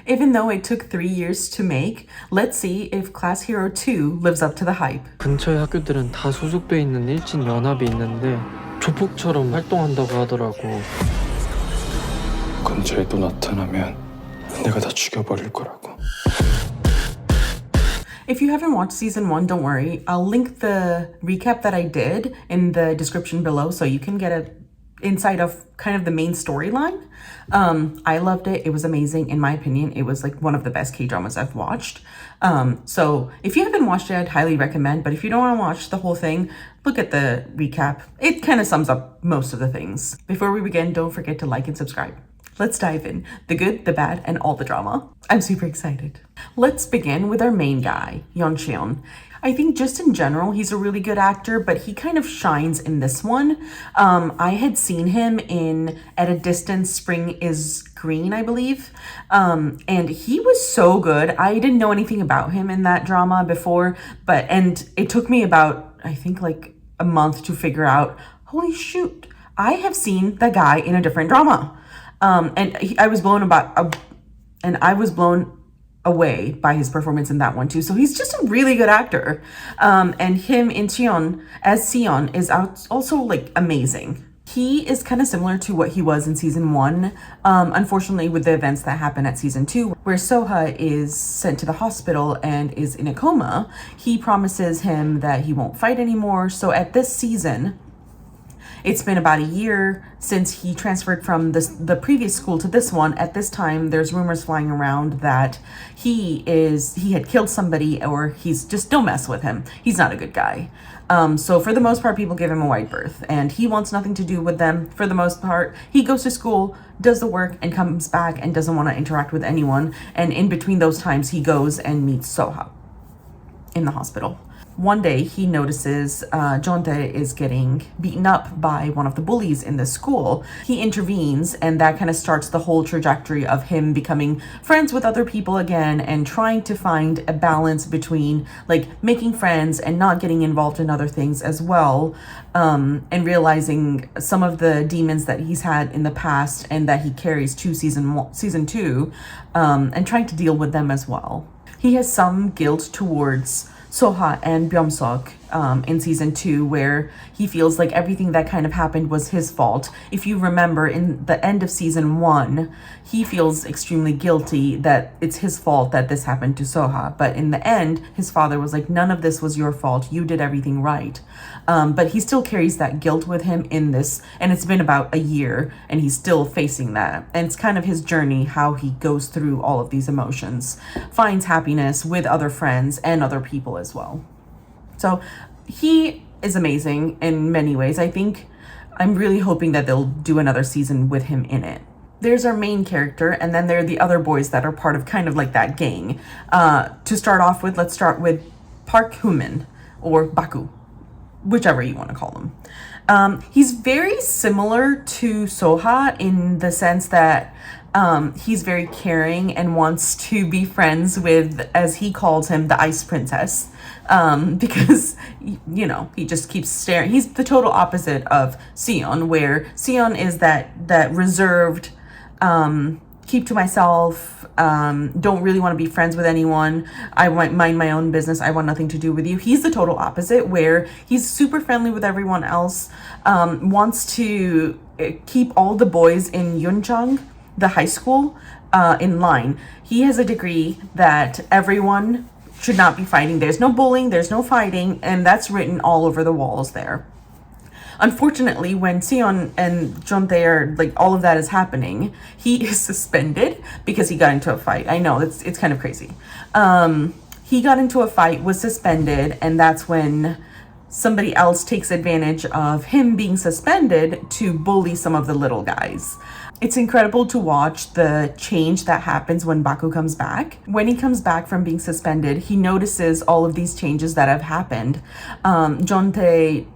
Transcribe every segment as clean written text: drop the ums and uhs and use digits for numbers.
Even though it took 3 years to make, let's see if Class Hero 2 lives up to the hype. 근처의 학교들은 다 소속돼 있는 일진 연합이 있는데 조폭처럼 활동한다고 하더라고. 근처에 또 나타나면 내가 다 죽여버릴 거라고. If you haven't watched season 1, don't worry. I'll link the recap that I did in the description below so you can get a insight of kind of the main storyline. I loved it. It was amazing. In my opinion, it was like one of the best K-dramas I've watched. So if you haven't watched it, I'd highly recommend. But if you don't want to watch the whole thing, look at the recap. It kind of sums up most of the things. Before we begin, don't forget to like and subscribe. Let's dive in. The good, the bad, and all the drama. I'm super excited. Let's begin with our main guy, Yeon Cheon. I think just in general, he's a really good actor, but he kind of shines in this one. I had seen him in At a Distance, Spring is Green, I believe. And he was so good. I didn't know anything about him in that drama before, and it took me about, I think like a month to figure out, holy shoot, I have seen the guy in a different drama. I was blown away by his performance in that one too. So he's just a really good actor. And him in Cheon as Sion is also like amazing. He is kind of similar to what he was in season 1. Unfortunately, with the events that happen at season 2, where Soha is sent to the hospital and is in a coma, he promises him that he won't fight anymore. So at this season, it's been about a year since he transferred from the previous school to this one. At this time, there's rumors flying around that he had killed somebody, or he's just, don't mess with him. He's not a good guy. So for the most part, people give him a wide berth, and he wants nothing to do with them. For the most part, he goes to school, does the work, and comes back and doesn't want to interact with anyone. And in between those times, he goes and meets Soha in the hospital. One day he notices Jontae is getting beaten up by one of the bullies in the school. He intervenes, and that kind of starts the whole trajectory of him becoming friends with other people again and trying to find a balance between like making friends and not getting involved in other things as well, and realizing some of the demons that he's had in the past and that he carries to season 2, and trying to deal with them as well. He has some guilt towards Soha and Byung-seok in season 2, where he feels like everything that kind of happened was his fault. If you remember, in the end of season 1, he feels extremely guilty that it's his fault that this happened to Soha. But in the end, his father was like, none of this was your fault. You did everything right. But he still carries that guilt with him in this, and it's been about a year, and he's still facing that. And it's kind of his journey, how he goes through all of these emotions, finds happiness with other friends and other people as well. So he is amazing in many ways. I'm really hoping that they'll do another season with him in it. There's our main character, and then there are the other boys that are part of kind of like that gang. To start off with, let's start with Park Hoo-min, or Baku, whichever you want to call him. He's very similar to Soha in the sense that he's very caring and wants to be friends with, as he calls him, the Ice Princess. Because, you know, he just keeps staring. He's the total opposite of Sion, where Sion is that reserved, keep to myself, don't really want to be friends with anyone. I want mind my own business. I want nothing to do with you. He's the total opposite, where he's super friendly with everyone else, wants to keep all the boys in Yunchang, the high school, in line. He has a degree that everyone should not be fighting. There's no bullying, there's no fighting, and that's written all over the walls there. Unfortunately, when Sion and Jontae are like, all of that is happening, he is suspended because he got into a fight. I know, it's kind of crazy. He got into a fight, was suspended, and that's when somebody else takes advantage of him being suspended to bully some of the little guys. It's incredible to watch the change that happens when Baku comes back. When he comes back from being suspended, he notices all of these changes that have happened. Jontae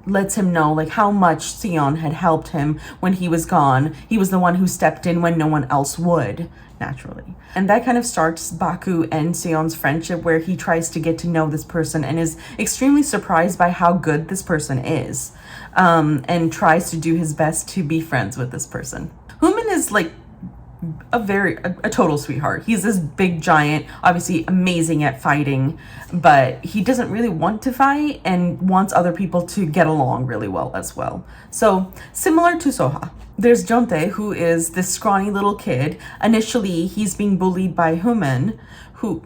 lets him know like how much Sion had helped him when he was gone. He was the one who stepped in when no one else would, naturally. And that kind of starts Baku and Sion's friendship, where he tries to get to know this person and is extremely surprised by how good this person is, and tries to do his best to be friends with this person. Hoomin is like a total sweetheart. He's this big giant, obviously amazing at fighting, but he doesn't really want to fight and wants other people to get along really well as well. So similar to Soha. There's Jonte, who is this scrawny little kid. Initially, he's being bullied by Hyo-min, who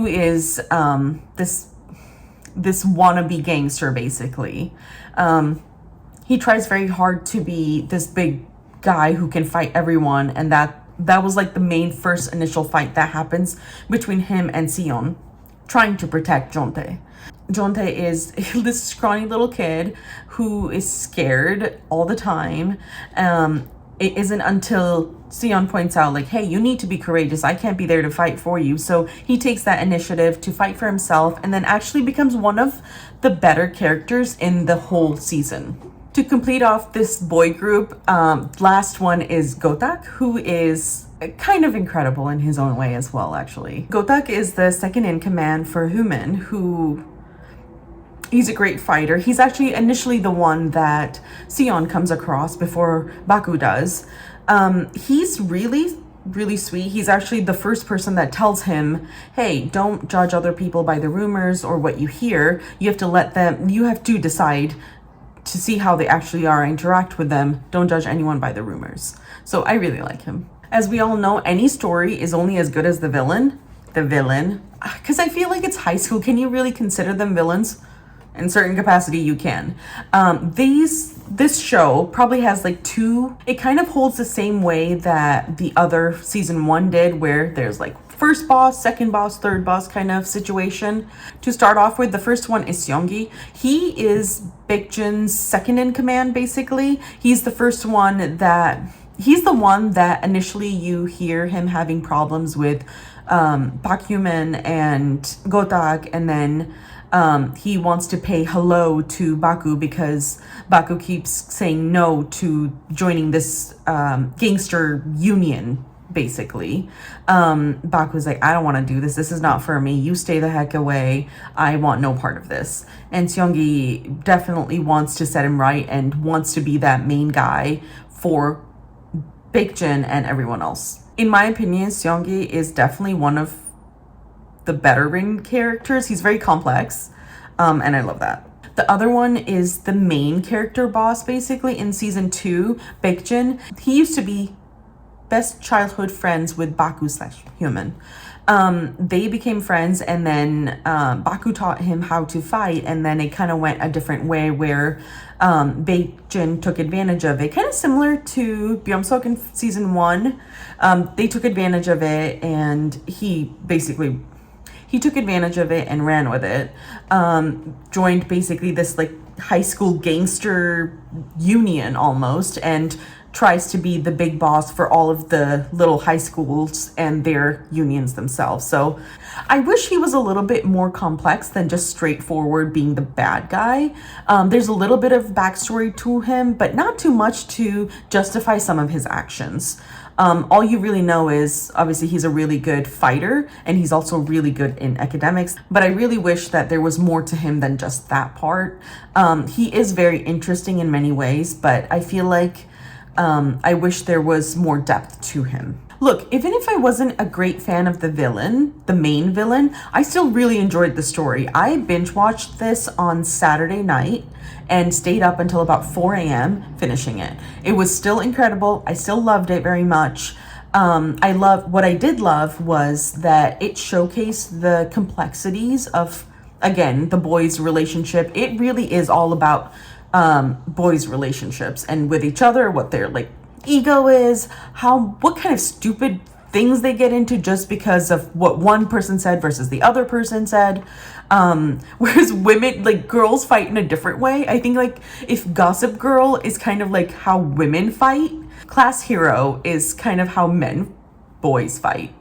is this wannabe gangster, basically. He tries very hard to be this big guy who can fight everyone, and that was like the main first initial fight that happens between him and Sion, trying to protect Jonte. Jonte is this scrawny little kid who is scared all the time. It isn't until Sion points out, like, hey, you need to be courageous. I can't be there to fight for you. So he takes that initiative to fight for himself and then actually becomes one of the better characters in the whole season. To complete off this boy group, last one is Gotak, who is kind of incredible in his own way as well, actually. Gotak is the second in command for Human, who he's a great fighter. He's actually initially the one that Sion comes across before Baku does. He's really sweet. He's actually the first person that tells him, hey, don't judge other people by the rumors or what you hear. You have to decide to see how they actually are, interact with them. Don't judge anyone by the rumors. So I really like him. As we all know, any story is only as good as the villain. Because I feel like it's high school. Can you really consider them villains? In certain capacity, you can. This show probably has like two. It kind of holds the same way that the other season 1 did, where there's like first boss, second boss, third boss kind of situation. To start off with, the first one is Seongi. He is Baekjun's second in command, basically. He's the one that initially you hear him having problems with Park Hyun and Gotak, and then he wants to pay hello to Baku because Baku keeps saying no to joining this gangster union, basically. Baku's like, I don't want to do this. This is not for me. You stay the heck away. I want no part of this. And Seongi definitely wants to set him right and wants to be that main guy for Baekjun and everyone else. In my opinion, Seongi is definitely one of the better written characters. He's very complex, and I love that. The other one is the main character boss, basically, in season 2, Baekjun. He used to be best childhood friends with Baku/Human. They became friends, and then Baku taught him how to fight, and then it kind of went a different way where Baekjun took advantage of it. Kind of similar to Byung-seok in season 1. They took advantage of it, and he took advantage of it and ran with it. Joined basically this like high school gangster union almost, and tries to be the big boss for all of the little high schools and their unions themselves. So I wish he was a little bit more complex than just straightforward being the bad guy. There's a little bit of backstory to him, but not too much to justify some of his actions. All you really know is, obviously, he's a really good fighter, and he's also really good in academics. But I really wish that there was more to him than just that part. He is very interesting in many ways, but I feel like I wish there was more depth to him. Look, even if I wasn't a great fan of the main villain, I still really enjoyed the story. I binge watched this on Saturday night and stayed up until about 4 a.m. finishing it. It was still incredible. I still loved it very much. What I did love was that it showcased the complexities of, again, the boys' relationship. It really is all about boys' relationships and with each other, what their like ego is, what kind of stupid things they get into just because of what one person said versus the other person said. Whereas women, like girls, fight in a different way. I think like if Gossip Girl is kind of like how women fight, Class Hero is kind of how boys fight.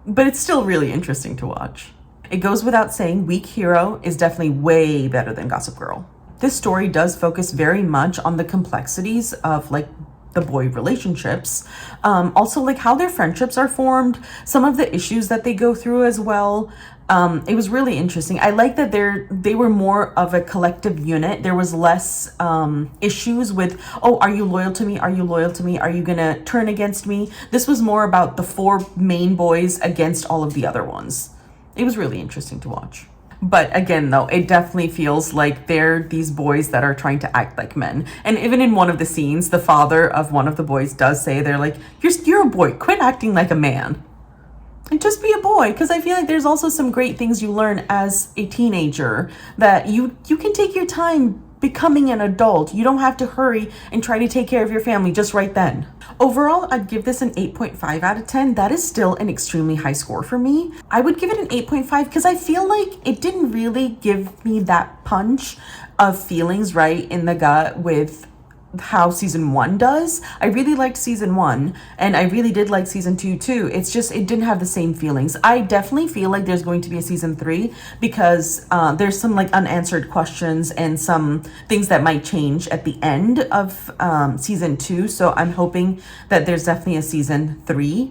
But it's still really interesting to watch. It goes without saying, Weak Hero is definitely way better than Gossip Girl. This story does focus very much on the complexities of like the boy relationships. Also like how their friendships are formed, some of the issues that they go through as well. It was really interesting. I like that they were more of a collective unit. There was less issues with, oh, are you loyal to me? Are you loyal to me? Are you gonna turn against me? This was more about the 4 main boys against all of the other ones. It was really interesting to watch. But again, though, it definitely feels like they're these boys that are trying to act like men. And even in one of the scenes, the father of one of the boys does say, they're like, you're a boy, quit acting like a man. And just be a boy, because I feel like there's also some great things you learn as a teenager, that you can take your time becoming an adult. You don't have to hurry and try to take care of your family just right then. Overall, I'd give this an 8.5 out of 10. That is still an extremely high score for me. I would give it an 8.5 because I feel like it didn't really give me that punch of feelings right in the gut with how season 1 does. I really liked season 1 and I really did like season 2 too. It's just it didn't have the same feelings. I definitely feel like there's going to be a season 3 because there's some like unanswered questions and some things that might change at the end of season 2. So I'm hoping that there's definitely a season 3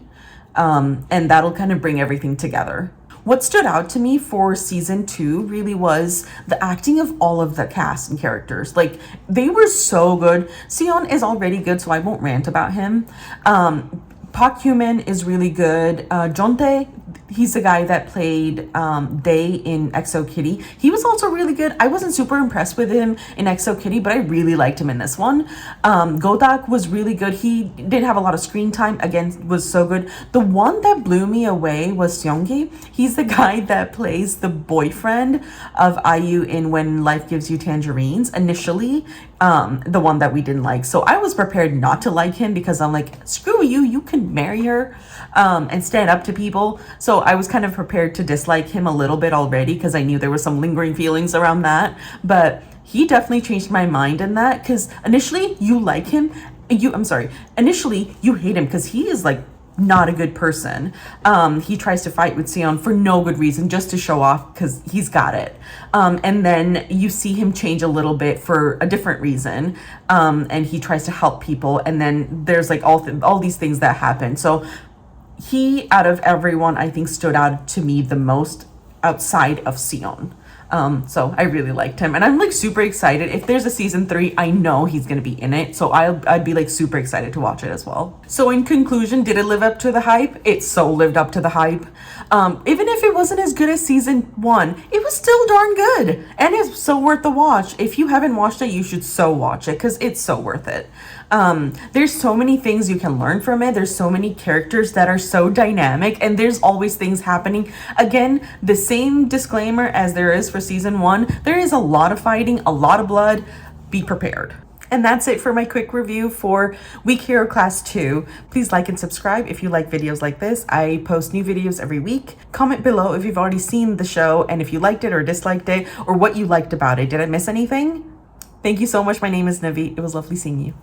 and that'll kind of bring everything together. What stood out to me for season 2 really was the acting of all of the cast and characters. Like, they were so good. Seon is already good, so I won't rant about him. Park Hyumin is really good. Jontae, he's the guy that played Dae in EXO Kitty. He was also really good. I wasn't super impressed with him in EXO Kitty, but I really liked him in this one. Godak was really good. He did have a lot of screen time. Again, was so good. The one that blew me away was Seonggi. He's the guy that plays the boyfriend of IU in When Life Gives You Tangerines. Initially, the one that we didn't like. So I was prepared not to like him because I'm like, screw you, you can marry her and stand up to people. So I was kind of prepared to dislike him a little bit already because I knew there were some lingering feelings around that. But he definitely changed my mind in that because initially you like him. Initially you hate him because he is like not a good person. He tries to fight with Seon for no good reason, just to show off because he's got it. And then you see him change a little bit for a different reason. And he tries to help people. And then there's like all these things that happen. So he, out of everyone, I think stood out to me the most outside of Seon. So I really liked him and I'm like super excited. If there's a season 3, I know he's gonna be in it. So I'd be like super excited to watch it as well. So in conclusion, did it live up to the hype? It so lived up to the hype. Even if it wasn't as good as season 1, it was still darn good. And it's so worth the watch. If you haven't watched it, you should so watch it because it's so worth it. There's so many things you can learn from it. There's so many characters that are so dynamic and there's always things happening. Again, the same disclaimer as there is for season 1. There is a lot of fighting, a lot of blood. Be prepared. And that's it for my quick review for Week Hero Class 2. Please like and subscribe if you like videos like this. I post new videos every week. Comment below if you've already seen the show and if you liked it or disliked it or what you liked about it. Did I miss anything? Thank you so much. My name is Navi. It was lovely seeing you.